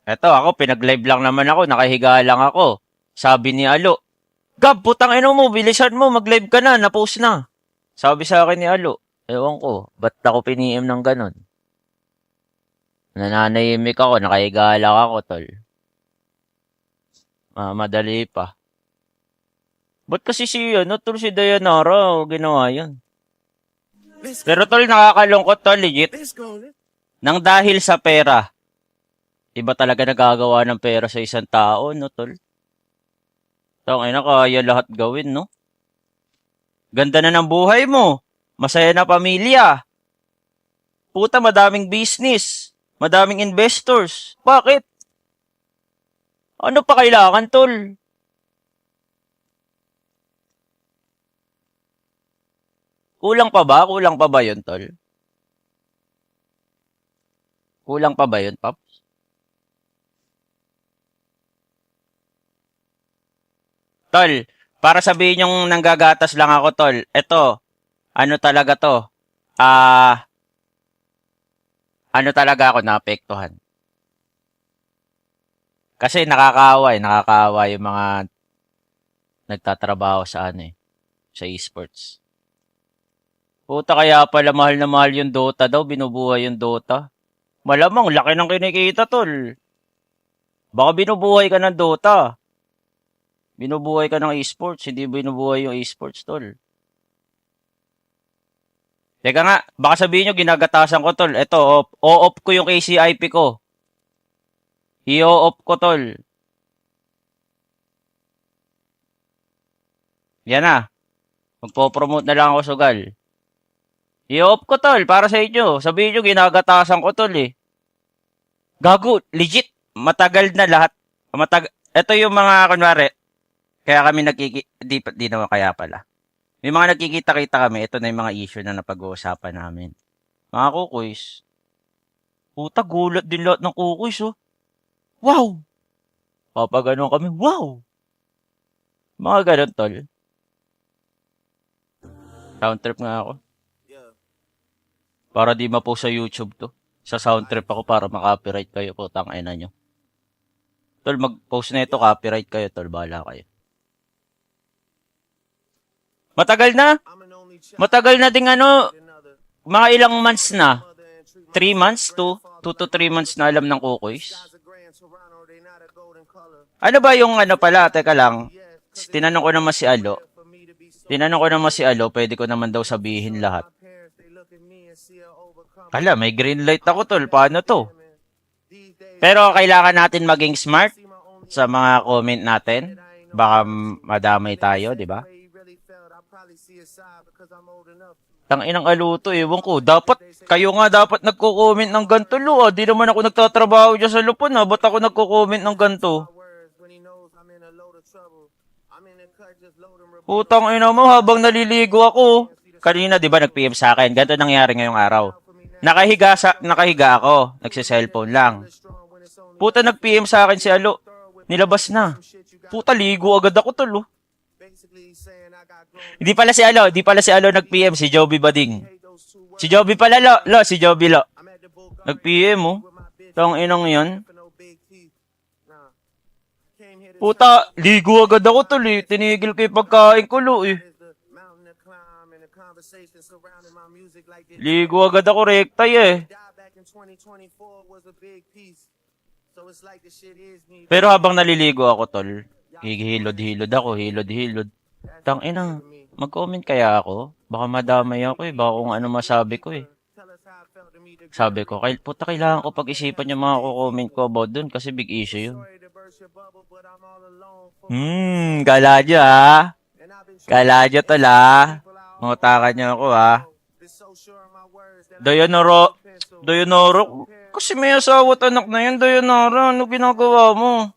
Eto, ako, pinag-live lang naman ako, nakahiga lang ako. Sabi ni Alo, Gab, putang ino mo, bilisan mo, mag-live ka na, na-post na. Sabi sa akin ni Alo, ewan ko, ba't ako piniim ng ganon? Nananahimik ako, nakahiga lang ako, tol. Madali pa. Ba't kasi tol, si Dayanara, ginawa yun? Pero tol, nakakalungkot tol, legit. Nang dahil sa pera, iba talaga nagagawa ng pera sa isang tao, no, tol? Tangina, kaya lahat gawin, no? Ganda na ng buhay mo. Masaya na pamilya. Puta, madaming business. Madaming investors. Bakit? Ano pa kailangan, tol? Kulang pa ba? Kulang pa ba yun, tol? Kulang pa ba yun, Pap? Tol, para sabihin yung nanggagatas lang ako, tol. Eto, ano talaga to? Ano talaga ako naapektuhan? Kasi nakakaawa yung mga nagtatrabaho sa sa esports. Puta, kaya pala mahal na mahal yung Dota daw, binubuhay yung Dota. Malamang, laki ng kinikita, tol. Baka binubuhay ka ng Dota. Binubuhay ka ng esports, hindi binubuhay yung esports, tol. Teka nga, baka sabihin nyo, ginagatasan ko, tol. Eto, o-off ko yung KCIP ko. I-off ko, tol. Yan na. Magpo-promote na lang ako, sugal. I-off ko, tol, para sa inyo. Sabihin nyo, ginagatasan ko, tol, eh. Gago, legit. Matagal na lahat. Ito yung mga, kunwari, kaya kami di naman kaya pala. May mga nagkikita-kita kami, ito na yung mga issue na napag-uusapan namin. Mga kukuys, puta, gulat din lahat ng kukuys, oh. Wow! Kapag ganun kami, wow! Mga ganun, tol. Sound trip nga ako. Para di ma-post sa YouTube to. Sa sound trip ako para makopyright kayo, putang ina nyo. Tol, mag-post na ito, copyright kayo, tol. Bahala kayo. Matagal na? Matagal na ding mga ilang months na. 3 months? 2 to 3 months na alam ng kukuys. Ano ba yung pala? Teka lang. Tinanong ko naman si Alo. Pwede ko naman daw sabihin lahat. Kala, may green light ako, tol. Paano to? Pero kailangan natin maging smart sa mga comment natin. Baka madamay tayo, di ba? Tanginang aluto, ewan ko. Kayo nga dapat nagko-comment ng ganito, lo. Di naman ako nagtatrabaho dyan sa lupon, ha. Ba't ako nagko-comment ng ganito? Putang ina mo, habang naliligo ako. Kanina, di ba, nag-PM sa akin. Ganito nangyari ngayong araw. Nakahiga ako. Nagsi-cellphone lang. Puta, nag-PM sa akin si Alo. Nilabas na. Puta, ligo agad ako, tol, oh. Hindi pala si Alo nag-PM, si Joby Bading. Si Joby pala, si Joby, Nag-PM, oh. Tang inang yan. Puta, ligo agad ako, tol, eh. Tinigil ko yung pagkain ko, lo, eh. Ligo agad ako, rektay, eh. Pero habang naliligo ako, tol, hilod-hilod ako, hilod-hilod. Tangina, mag-comment kaya ako? Baka madamay ako, eh. Baka kung ano masabi ko, eh. Sabi ko, puta, kailangan ko pag-isipan yung mga comment ko about dun kasi big issue yun. Galadyo, ha? Galadyo, tol, ha? Mutakan niyo ako, ha? Dayanara, kasi may asawa at anak na yan, Dayanara. Ano ginagawa mo?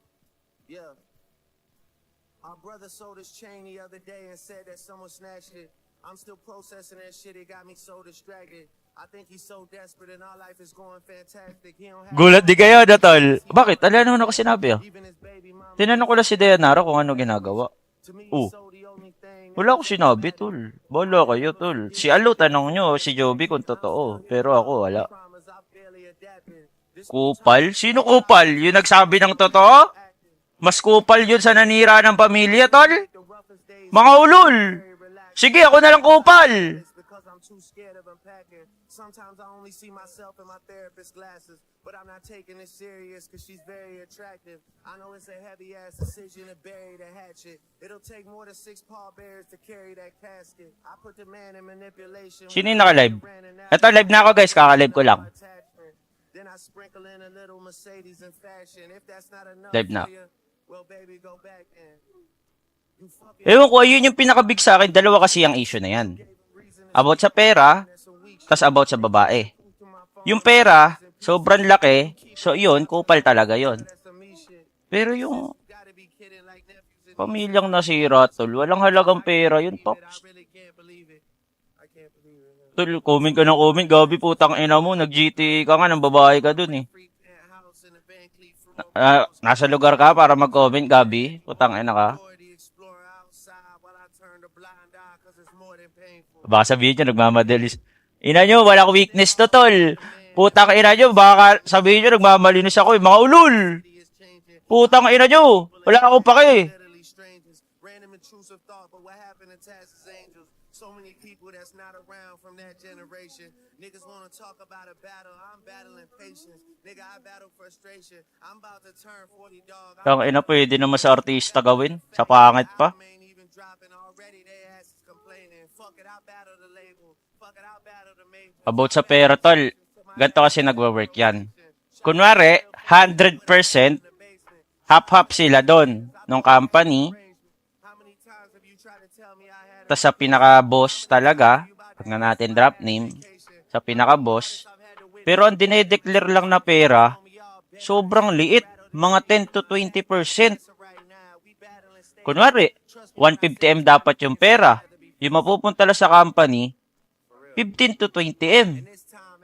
Brother sold his chain the other day and said that someone snatched it. I'm still processing that shit. It got me so distracted. I think he's so desperate and our life is going fantastic. Gulat di kayo na, tol. Bakit? Ala naman ako sinabi, ah. Tinanong ko lang si Dayanara kung ano ginagawa. Wala ko sinabi, tol. Bala kayo, tol. Si Alo tanong nyo, si Joby kung totoo. Pero ako, wala. Kupal? Sino kupal? Yung nagsabi ng totoo? Mas kupal yun sa nanira ng pamilya, tol? Mga ulol! Sige, ako na lang kupal! Sometimes I only see myself in my therapist's glasses, but I'm not taking it serious cause she's very attractive. I know it's a heavy ass decision to bury the hatchet. It'll take more than 6 pallbearers to carry that casket. I put the man in manipulation. Sino yung naka-live? Eto, live na ako guys, kaka-live ko lang. Then I sprinkle in a little Mercedes in fashion. If that's not enough Live na. for you, well baby go back and Ewan ko, yun yung pinakabig sa akin. Dalawa kasi ang issue na yan. About sa pera, tas about sa babae. Yung pera, sobrang laki. So yun, kupal talaga yun. Pero yung pamilyang nasira, tol, walang halagang pera yun, Pops. Tol, comment ka ng comment. Gabi, putang ina mo. Nag-GTA ka nga, ng babae ka dun eh. Nasa lugar ka para mag-comment, Gabi. Putang ina ka. Baka sabihin nyo, nagmamadalis. Ina nyo, wala ko weakness to, tol. Putang ina nyo, baka sabihin nyo, nagmamalinis ako eh. Mga ulul! Putang ina nyo, wala akong pake. So many people that's not around from that generation. Niggas wanna talk about a battle. I'm battling patience. Nigga, I battle frustration. I'm about to turn 40 dog. Ang ina, pwede naman sa artista gawin. Sa pangit pa. About sa pera, tol. Ganito kasi nagwo-work yan. Kunwari, 100%, half-half sila doon nung company. Tapos sa pinaka-boss talaga, pag na natin drop name, sa pinaka-boss, pero ang dinedeclare lang na pera, sobrang liit, mga 10 to 20%. Kunwari, 150M dapat yung pera. Yung mapupunta lang sa company, 15 to 20M.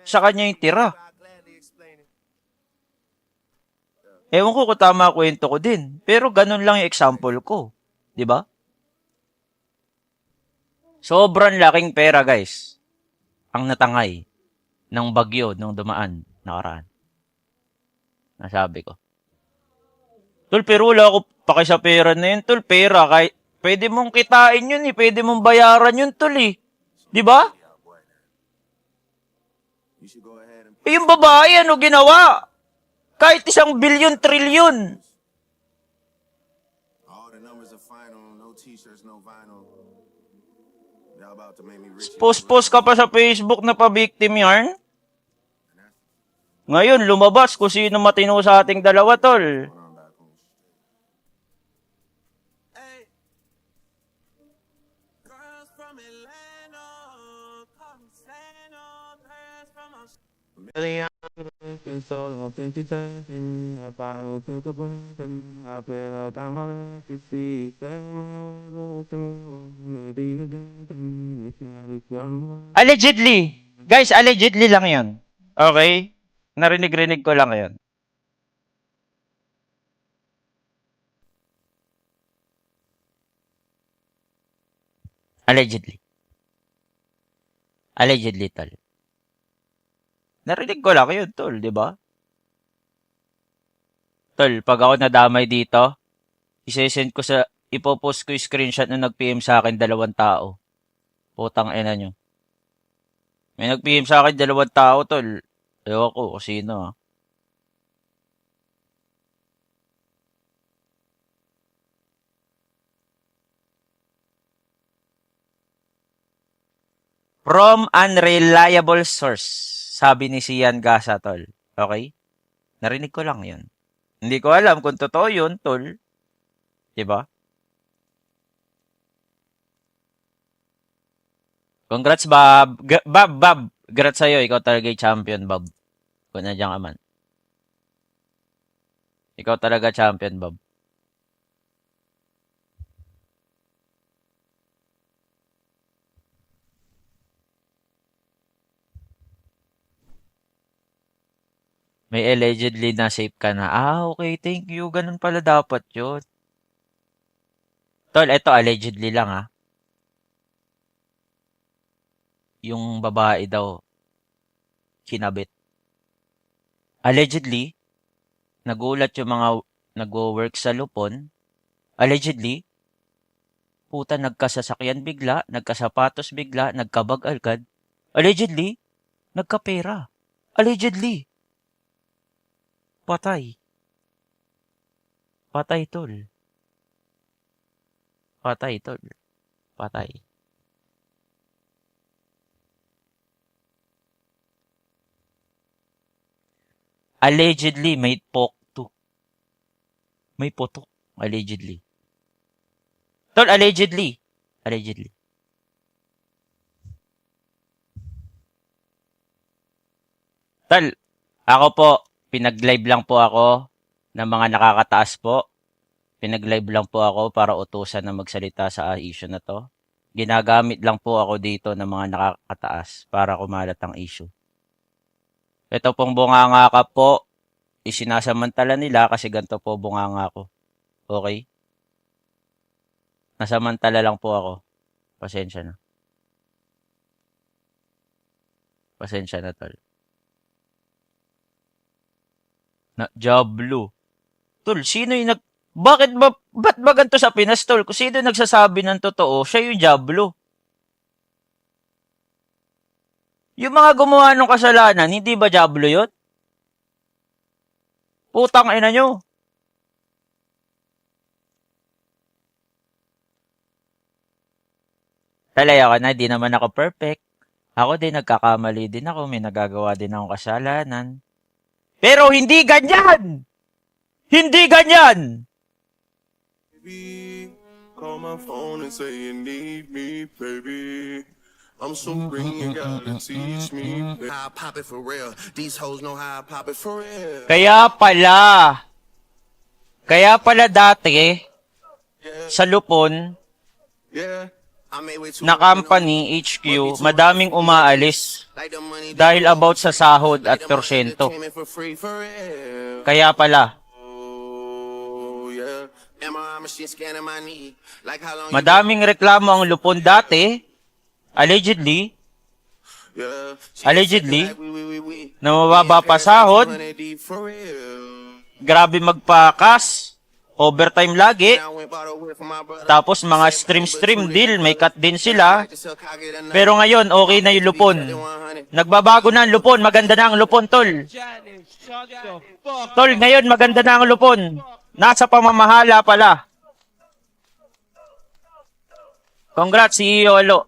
Sa kanya yung tira. Ewan ko kung tama kwento ko din. Pero ganun lang yung example ko. 'Di ba? Sobrang laking pera, guys, ang natangay ng bagyo nung dumaan nakaraan. Nasabi ko. Tol, pero wala ako paki sa pera na yun, tol. Pera, kahit pwede mong kitain yun eh. Pwede mong bayaran yun, tol eh. Di ba? Eh, yung babae, ano ginawa? Kahit 1 billion, trillion. Post-post ka pa sa Facebook na pa-victim yarn? Ngayon, lumabas kung sino matino sa ating dalawa, tol. Allegedly. Guys, allegedly lang yun. Okay? Narinig-rinig ko lang yun. Allegedly. Allegedly, tol. Narinig ko lang yun, tol, di ba? Tol, pag ako nadamay dito, isesend ko sa, ipopost ko yung screenshot na nag-PM sa akin 2 tao. Putang ina nyo. May nag-PM sa akin 2 tao, tol. Ewan ko kung sino, ah. From unreliable source. Sabi ni Sian Gasa, tol. Okay? Narinig ko lang yun. Hindi ko alam kung totoo yun, tol. Diba? Congrats, Bob. Bob. Congrats sa'yo. Ikaw talaga yung champion, Bob. Kung nandiyan ka man. Ikaw talaga champion, Bob. May allegedly na safe ka na. Okay, thank you. Ganun pala dapat yun. Tol, eto allegedly lang, ha. Yung babae daw, kinabit. Allegedly, nagulat yung mga nagwo-work sa Lupon. Allegedly, puta nagkasasakyan bigla, nagkasapatos bigla, nagkabag agad. Allegedly, nagkapera. Allegedly. Patay. Patay, tol. Patay, tol. Patay. Allegedly, may pokto. May putok. Allegedly. Tol, allegedly. Allegedly. Tol, ako po, pinag-live lang po ako ng mga nakakataas po. Pinag-live lang po ako para utusan na magsalita sa issue na to. Ginagamit lang po ako dito ng mga nakakataas para kumalat ang issue. Ito pong bunganga ka po, isinasamantala nila kasi ganito po bunganga ko. Okay? Nasamantala lang po ako. Pasensya na. Pasensya na, tol. Diablo. Tol, sino yung ba't ba ganito sa Pinas, tol? Kung sino nagsasabi ng totoo, siya yung Diablo. Yung mga gumawa ng kasalanan, hindi ba Diablo yun? Putang ina nyo. Talaya ka na, di naman ako perfect. Ako din, nagkakamali din ako. May nagagawa din akong kasalanan. Pero hindi ganyan! Hindi ganyan! Baby, call my phone and say you need me, baby. I'm so green, you gotta teach me how I pop it for real. These hoes know how I pop it for real. Kaya pala dati, sa Lupon, Yeah, I made way too na company, HQ, madaming umaalis like the money dahil about sa sahod at porsyento. came in for free for real. Kaya pala, Oh yeah, MRI machine scanning my knee. Like how long madaming reklamo ang Lupon dati, allegedly, yeah. allegedly, Like we. na mababa pa sahod, 100 deep for real. grabe magpakas, overtime lagi, I went bought a whip for my brother. tapos mga stream deal, may cut din sila. Pero ngayon, okay na yung Lupon. Nagbabago na ang Lupon, maganda na ang Lupon, tol. Tol, ngayon maganda na ang Lupon. Nasa pamamahala pala. Congrats, CEO Alo.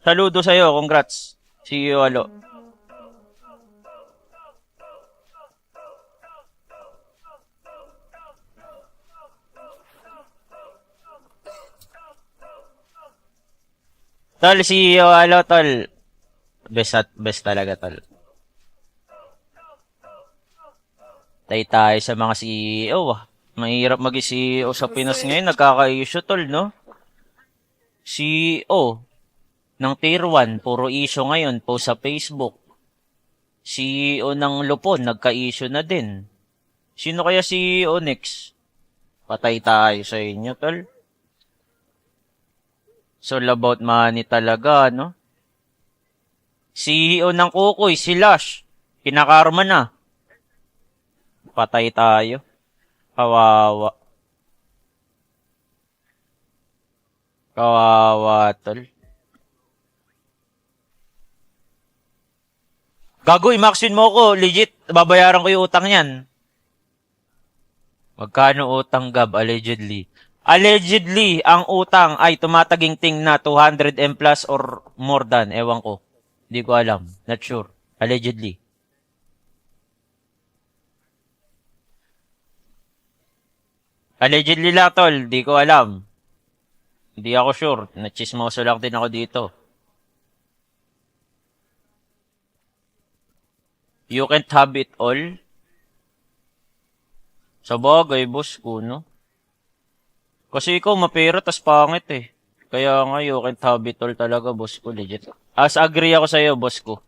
Saludo sa'yo, congrats, CEO Alo. Tol, CEO Alo, tol. Best talaga, tol. Tayo sa mga CEO, ah. Mahirap maging CEO sa Pinas ngayon, nagkaka-issue, tol, no? CEO ng Tier 1, puro issue ngayon, post sa Facebook. CEO ng Lupon, nagka-issue na din. Sino kaya CEO next? Patay tayo sa inyo, tol. So, all about money talaga, no? CEO ng Kukoy, si Lash. Kinakarma na. Patay tayo. Kawawa. Kawawa, tol. Gago, i-maxin mo ko. Legit, babayaran ko yung utang niyan. Magkano utang, Gab? Allegedly. Allegedly, ang utang ay tumataginting na 200 M plus or more than. Ewan ko. Hindi ko alam. Not sure. Allegedly. Allegedly lang, tol. Di ko alam. Hindi ako sure. Nachismoso lang din ako dito. You can't have it all. Sa bagay, boss ko, no? Kasi ikaw, mapera, tas pangit eh. Kaya nga, you can't have it all talaga, boss ko. Legit. As agree ako sa'yo, boss ko.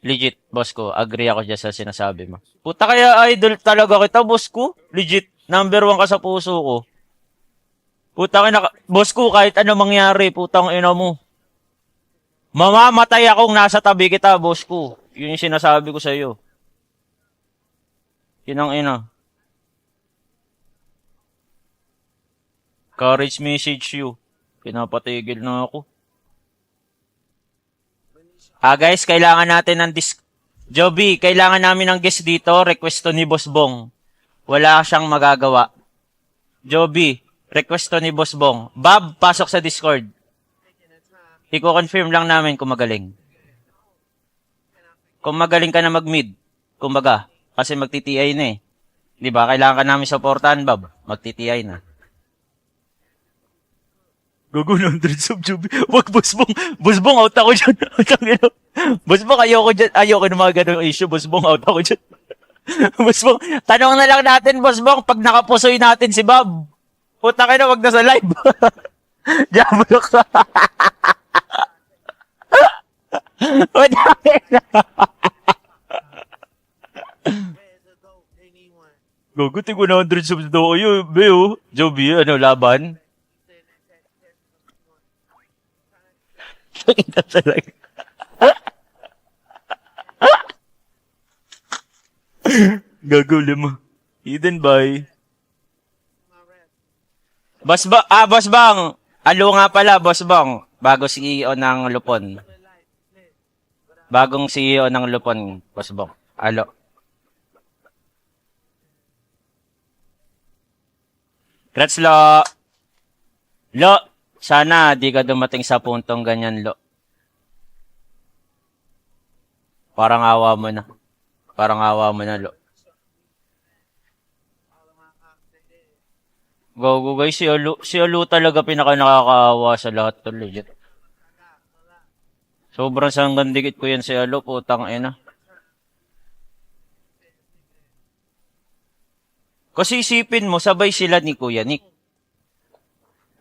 Legit, boss ko. Agree ako dyan sa sinasabi mo. Puta, kaya idol talaga kita, boss ko. Legit. Number 1 ka sa puso ko. Puta, boss ko, kahit ano mangyari, putang ina mo. Mamamatay akong nasa tabi kita, boss ko. Yun yung sinasabi ko sa'yo. Yun ang ina. Courage message you. Pinapatigil na ako. Guys, kailangan natin ng Joby, kailangan namin ng guest dito. Request to ni Boss Bong. Wala siyang magagawa. Joby, request to ni Boss Bong. Bob, pasok sa Discord. Iko-confirm lang namin kung magaling. Kung magaling ka na mag-mid. Kumbaga, kasi magtitiay na eh. Di ba? Kailangan ka namin supportahan, Bob. Magtitiay na. Gago 100 sub, Joby. Wag, Boss Bong. Boss Bong, out ako dyan. Boss Bong, ayoko dyan. Ayoko ng mga ganong issue. Boss Bong, out ako dyan. Boss Bong, tanong na lang natin, Boss Bong, pag nakapusoy natin si Bob. Puta ka na, wag na sa live. Diablo ka. Puta ka na. Gago, tingko na 100 subs daw kayo. Beo, Joby, ano, laban? Ina talaga. Gago, lima. Hidden by. Boss Bang. Alo nga pala, Boss Bang. Bago CEO ng Lupon. Bagong CEO ng Lupon, Boss Bang. Alo. Congrats, Lo. Lo, sana di ka dumating sa puntong ganyan, Lo. Parang awa mo na. Parang awa mo na, Lo. Go, guys. Si Olu talaga pinaka nakakaawa sa lahat to, legit. Sobrang sanggan dikit ko yan si Olu, putang ina. Kasi isipin mo, sabay sila ni Kuya Nick.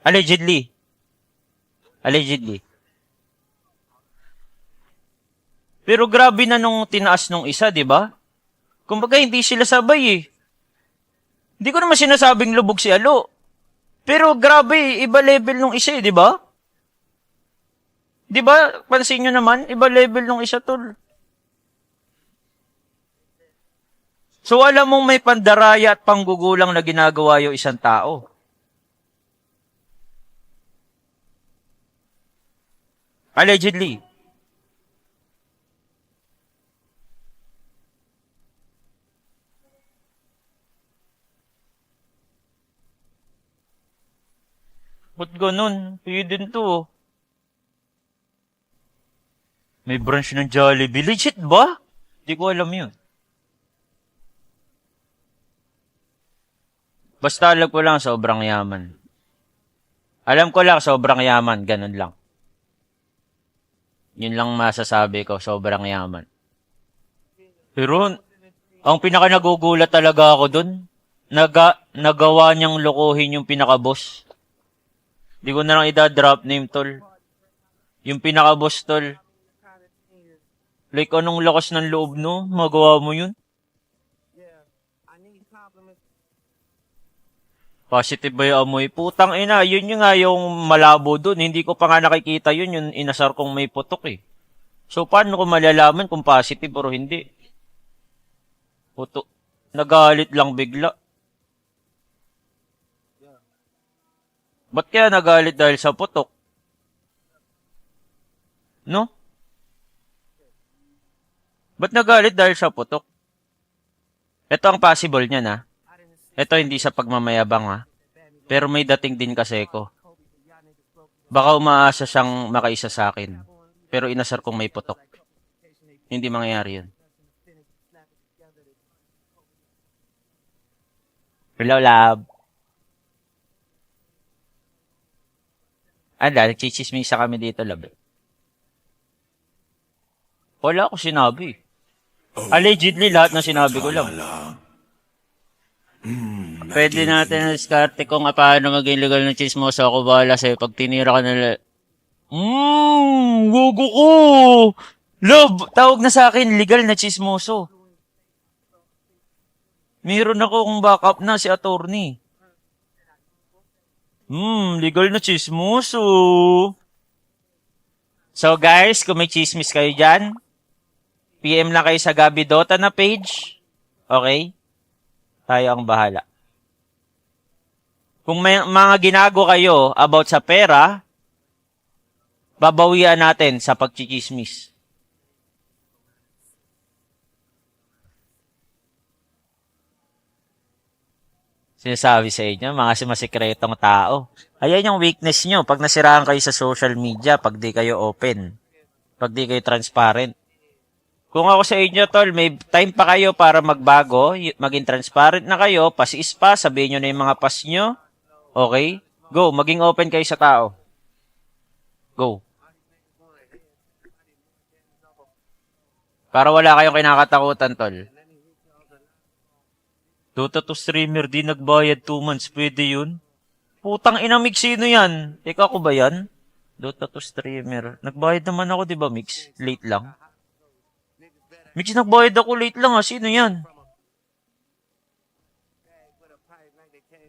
Allegedly. Pero grabe na nung tinaas nung isa, di ba? Kumbaga, hindi sila sabay eh. Hindi ko naman sinasabing lubog si Alo. Pero grabe, iba level nung isa eh, di ba? Di ba? Pansin nyo naman, iba level nung isa, tol. So, alam mong may pandaraya at panggugulang na ginagawa yung isang tao. Allegedly. Ba't ganun? Hidden to. May branch ng Jollibee. Legit ba? Di ko alam yun. Basta alam ko lang, sobrang yaman. Alam ko lang, sobrang yaman. Ganun lang. Yun lang masasabi ko, sobrang yaman. Pero, ang pinaka nagugulat talaga ako dun, nagawa niyang lokohin yung pinaka-boss. Di ko na lang ida-drop name, tol. Yung pinaka-boss, tol. Like, anong lakas ng loob, no? Magawa mo yun? Positive ba yung amoy? Putang ina, yun yung nga yung malabo dun. Hindi ko pa nga nakikita yun, yung inasar kong may putok eh. So, paano ko malalaman kung positive o hindi? Puto. Nagalit lang bigla. Ba't kaya nagalit dahil sa putok? No? Ba't nagalit dahil sa putok? Ito ang possible niya na. Ito hindi sa pagmamayabang ha. Pero may dating din kasi ko. Baka umaasa siyang makaisa sa akin. Pero inasar kong may putok. Hindi mangyayari yun. Hello, love. Nagchichismisa kami dito, love. Wala ako sinabi. Allegedly, lahat na sinabi ko lang. Pwede natin na diskarte kung paano maging legal ng chismoso. Ako bahala sa'yo. Pag tinira ka na gogo ko! Love, tawag na sa akin, legal na chismoso. Meron ako kung backup na si attorney. Legal na chismoso. So guys, kung may chismis kayo dyan, PM lang kayo sa Gabi Dota na page. Okay? Tayo ang bahala. Kung may mga ginago kayo about sa pera, babawian natin sa pagchichismis. Sinasabi sa inyo, mga masikretong tao. Ayan yung weakness nyo pag nasiraan kayo sa social media, pag di kayo open, pag di kayo transparent. Kung ako sa inyo, tol, may time pa kayo para magbago, maging transparent na kayo, pasis pa, sabihin nyo na yung mga pas nyo. Okay? Go, maging open kayo sa tao. Go. Para wala kayong kinakatakutan, tol. Dota to streamer, di nagbayad 2 months, pwede yun? Putang ina, Mix, sino yan? Ikaw ko ba yan? Dota to streamer. Nagbayad naman ako, di ba, Mix? Late lang. Mix, nagbayad ako late lang, ha? Sino yan?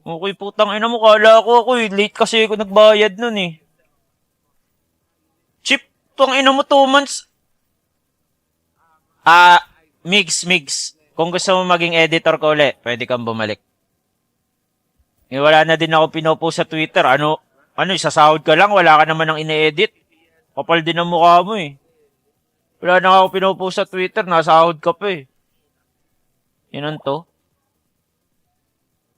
Okay, putang ina mo, kala ako eh. Late kasi ako nagbayad nun eh. Chip, putang ina mo, 2 months. Mix. Kung gusto mo maging editor ko ulit, pwede kang bumalik. Wala na din ako pinopost sa Twitter. Ano, sasahod ka lang, wala ka naman ng ine-edit. Kapal din ang mukha mo eh. Wala na ako pinopost sa Twitter, nasahod ka pa eh. Yan to.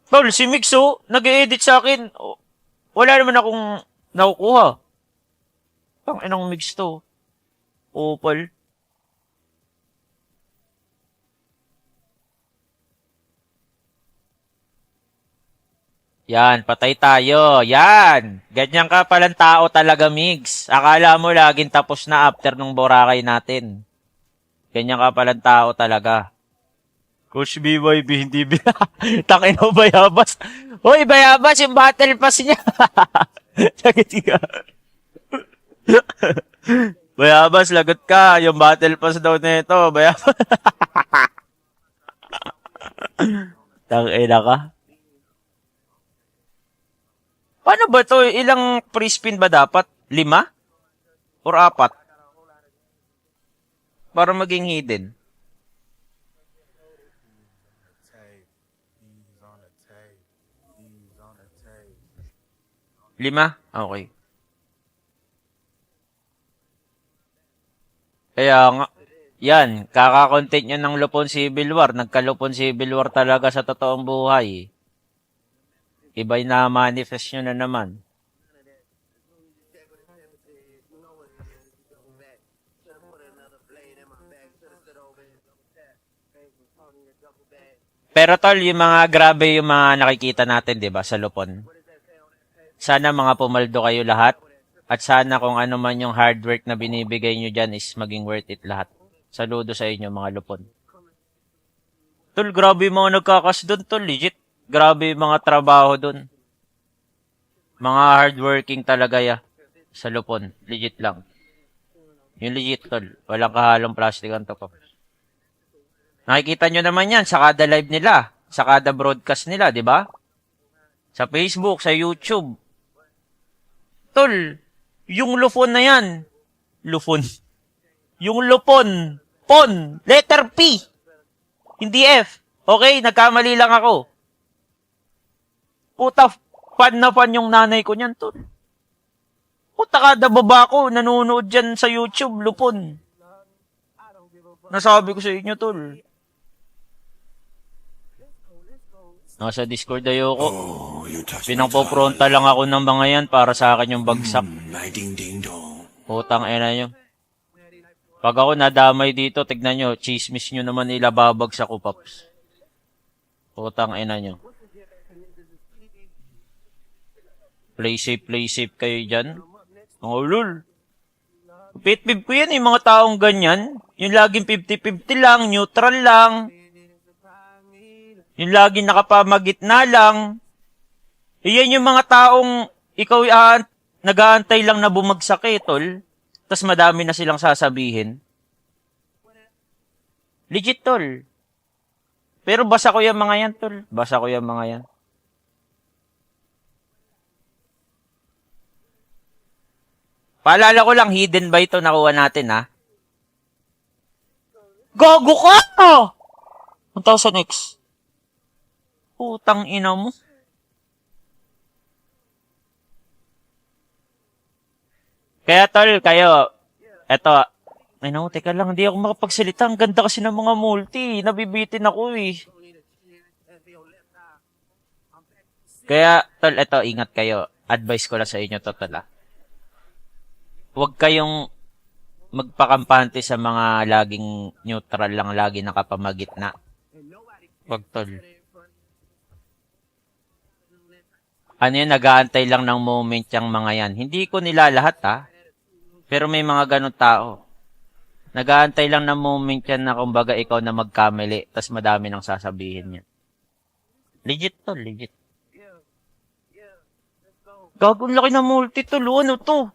Paul, si Mixo, nag-e-edit sa akin. Wala naman akong nakukuha. Pang inang Mix to. Opal. Yan, patay tayo. Yan. Ganyan ka palang tao talaga, Migs. Akala mo laging tapos na after nung Boracay natin. Ganyan ka palang tao talaga. Coach BYB, hindi ba? Takin mo, Bayabas. Hoy, Bayabas, yung battle pass niya. Lagot ka. Bayabas, lagot ka. Yung battle pass daw nito, Bayabas. Tangina ka. Paano ba to? Ilang free spin ba dapat? 5? Or 4? Para maging hidden. 5? Okay. Kaya nga, yan, kaka-content nyo ng Lupon Civil War. Nagka-Lupon Civil War talaga sa totoong buhay. Iba'y na-manifest nyo na naman. Pero tol, yung mga grabe yung mga nakikita natin, 'di ba, sa Lupon. Sana mga pumaldo kayo lahat at sana kung ano man yung hard work na binibigay nyo dyan is maging worth it lahat. Saludo sa inyo mga Lupon. Tol, grabe yung mga nagkakas doon, tol, legit. Grabe yung mga trabaho doon. Mga hardworking talaga ya sa Lupon. Legit lang. Yung legit, tol. Walang kahalong plastic ang toko. Nakikita nyo naman yan sa kada live nila, sa kada broadcast nila, di ba? Sa Facebook, sa YouTube. Tol, yung Lupon na yan. Lupon. Yung Lupon. Pon. Letter P. Hindi F. Okay, nagkamali lang ako. Puta, fan na fan yung nanay ko niyan, tol. Puta, kada baba ko, nanonood dyan sa YouTube, Lupon. Nasabi ko sa inyo, tol. Nasa Discord ayoko. Pinangpopronta lang ako ng mga yan para sa akin yung bagsak. Putang ina nyo. Pag ako nadamay dito, tignan nyo, chismis nyo naman nila babagsak ko, paps. Putang ina nyo. Play safe kayo dyan. Oh, lul. Pit-pip ko yan, mga taong ganyan. Yung laging 50-50 lang, neutral lang. Yung laging nakapamagitna lang. Iyan yung mga taong ikaw nag-aantay lang na bumagsak eh, tol. Tapos madami na silang sasabihin. Legit, tol. Pero basa ko yung mga yan, tol. Basa ko yung mga yan. Paalala ko lang, hidden ba ito nakuha natin, ha? Gago ka! 1,000x. Putang ina mo. Kaya tol, kayo, eto, ay no, teka lang, hindi ako makapagsalita. Ang ganda kasi ng mga multi. Nabibitin ako eh. Kaya, tol, eto, ingat kayo. Advice ko lang sa inyo, tol, ah. Huwag kayong magpakampante sa mga laging neutral lang, lagi nakapamagitna. Huwag, tol. Ano yun, nag-aantay lang ng moment yung mga yan. Hindi ko nila lahat, ha. Pero may mga ganun tao. Nag-aantay lang ng moment yan na kumbaga ikaw na magkamali, tas madami nang sasabihin yan. Legit to, legit. Gagawin laki ng multi to, ano to?